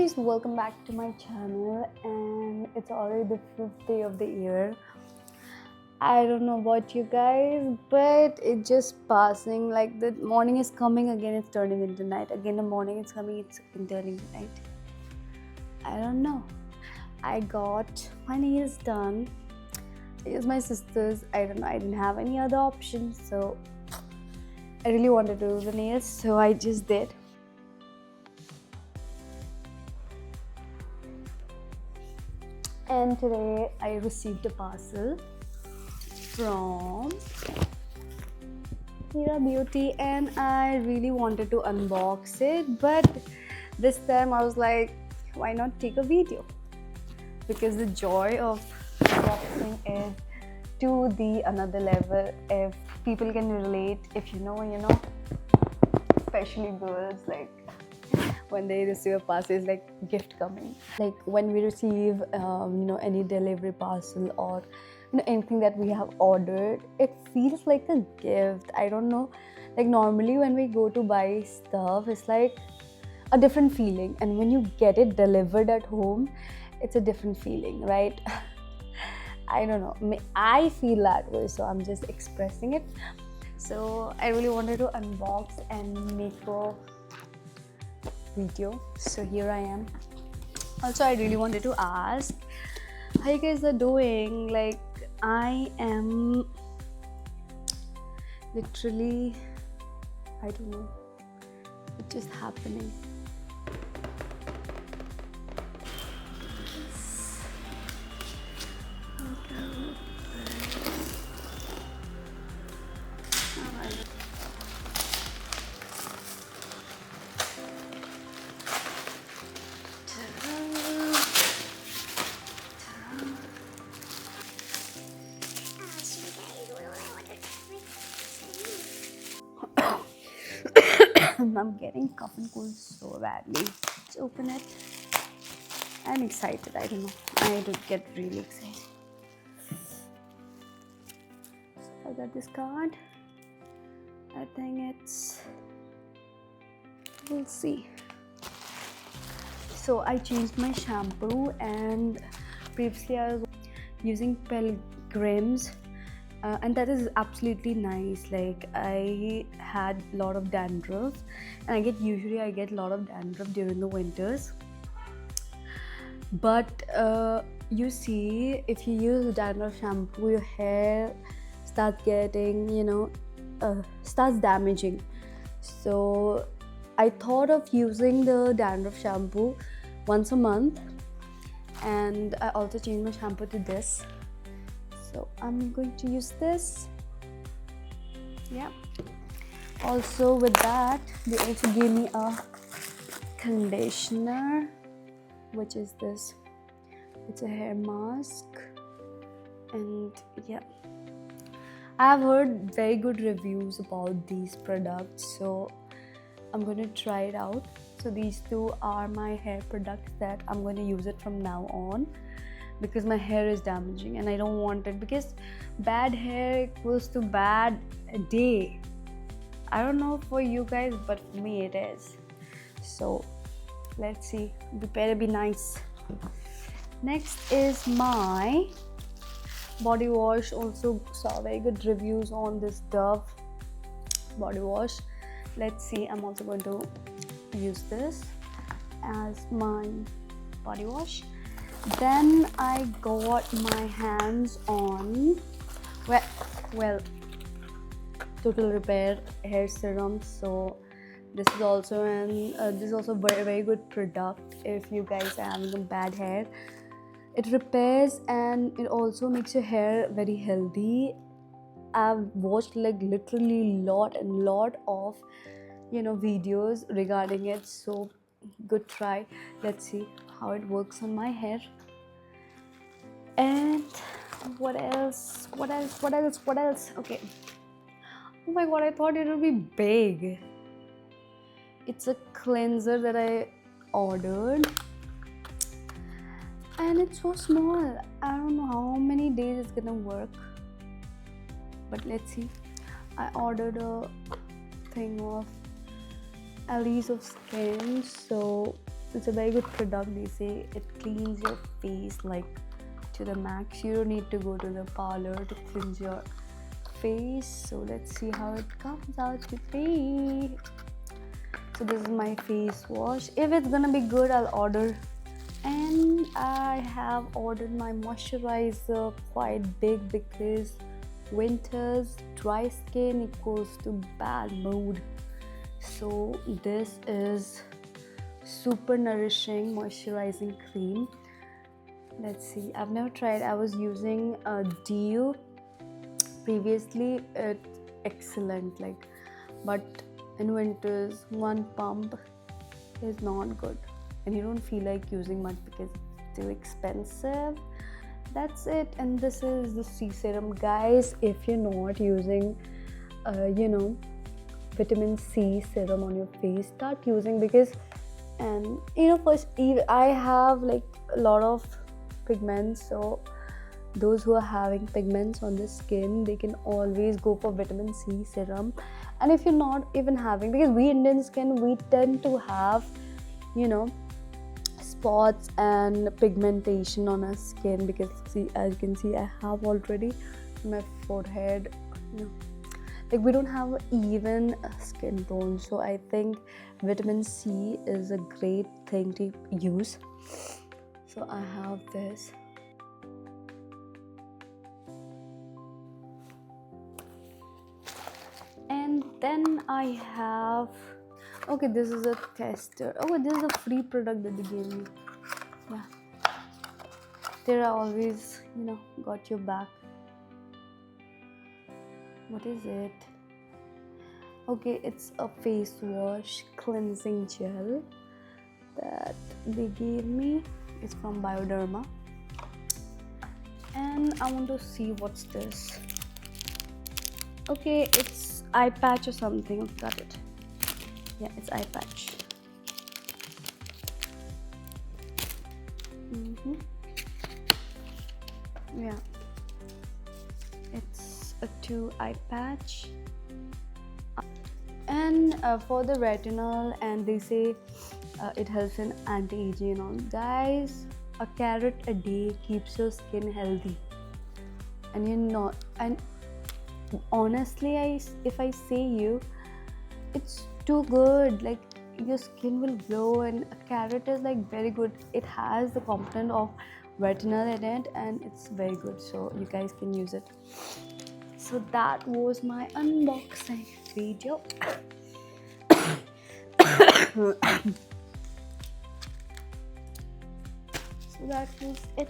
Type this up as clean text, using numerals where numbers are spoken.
guys, welcome back to my channel, and it's already the 5th day of the year. I don't know about you guys, but it's just passing. Like the morning is coming, again it's turning into night, again the morning is coming, it's turning to night. I don't know. I got my nails done. It's my sister's. I don't know, I didn't have any other option, so I really wanted to do the nails, so I just did. And today I received a parcel from Hira Beauty, and I really wanted to unbox it, but this time I was like, why not take a video? Because the joy of unboxing is to the another level. If people can relate, if you know, especially girls, like when they receive a parcel, it's like gift coming. Like when we receive any delivery parcel or anything that we have ordered, it feels like a gift. I don't know, like normally when we go to buy stuff, it's like a different feeling, and when you get it delivered at home, it's a different feeling, right? I don't know, I feel that way, so I'm just expressing it. So I really wanted to unbox and make a video, so here I am. Also, I really wanted to ask how you guys are doing. Like, I am literally, I don't know, it's just happening. I'm getting cough and cold so badly. Let's open it. I'm excited. I don't know. I do get really excited. So I got this card. I think we'll see. So I changed my shampoo, and previously I was using Pilgrims. And that is absolutely nice. Like, I had a lot of dandruff, and I get a lot of dandruff during the winters. But you see, if you use dandruff shampoo, your hair starts getting starts damaging. So I thought of using the dandruff shampoo once a month, and I also changed my shampoo to this. So I'm going to use this. Yeah. Also with that, they also gave me a conditioner, which is this. It's a hair mask, and yeah, I've heard very good reviews about these products, so I'm going to try it out. So these two are my hair products that I'm going to use it from now on, because my hair is damaging and I don't want it, because bad hair equals to bad day. I don't know for you guys, but for me it is. So let's see, it better be nice. Next is my body wash. Also saw very good reviews on this Dove body wash. Let's see, I'm also going to use this as my body wash. Then I got my hands on Total Repair hair serum. So this is also a very good product if you guys are having a bad hair. It repairs and it also makes your hair very healthy. I've watched like literally lot of videos regarding it, so good try. Let's see how it works on my hair. And what else? Okay. Oh my god, I thought it would be big. It's a cleanser that I ordered, and it's so small. I don't know how many days it's gonna work, but let's see. I ordered a thing of Alice of Skin, so It's a very good product. They say it cleans your face like to the max. You don't need to go to the parlor to cleanse your face. So let's see how it comes out to be. So this is my face wash. If it's gonna be good, I'll order. And I have ordered my moisturizer quite big because winter's dry skin equals to bad mood. So this is super nourishing moisturizing cream. Let's see, I've never tried. I was using a Deo previously. It's excellent, like, but in winters one pump is not good and you don't feel like using much because it's too expensive. That's it. And this is the C serum, guys. If you're not using vitamin C serum on your face, start using, because and first, I have like a lot of pigments, so those who are having pigments on the skin, they can always go for vitamin C serum. And if you're not even having, because we Indian skin, we tend to have spots and pigmentation on our skin, because see, as you can see, I have already my forehead, like we don't have even skin tone. So I think vitamin C is a great thing to use. So I have this. And then I have, okay, this is a tester. Oh, this is a free product that they gave me. Yeah, they are always got your back. What is it? Okay, it's a face wash cleansing gel that they gave me. It's from Bioderma, and I want to see what's this. Okay, it's eye patch or something. Got it. Yeah, it's eye patch. Yeah, it's a 2 eye patch. And for the retinol, and they say it helps in anti-aging and all. Guys, a carrot a day keeps your skin healthy. And and honestly, if I say you, it's too good. Like, your skin will glow, and a carrot is like very good. It has the component of retinol in it, and it's very good, so you guys can use it. So that was my unboxing video. So that was it.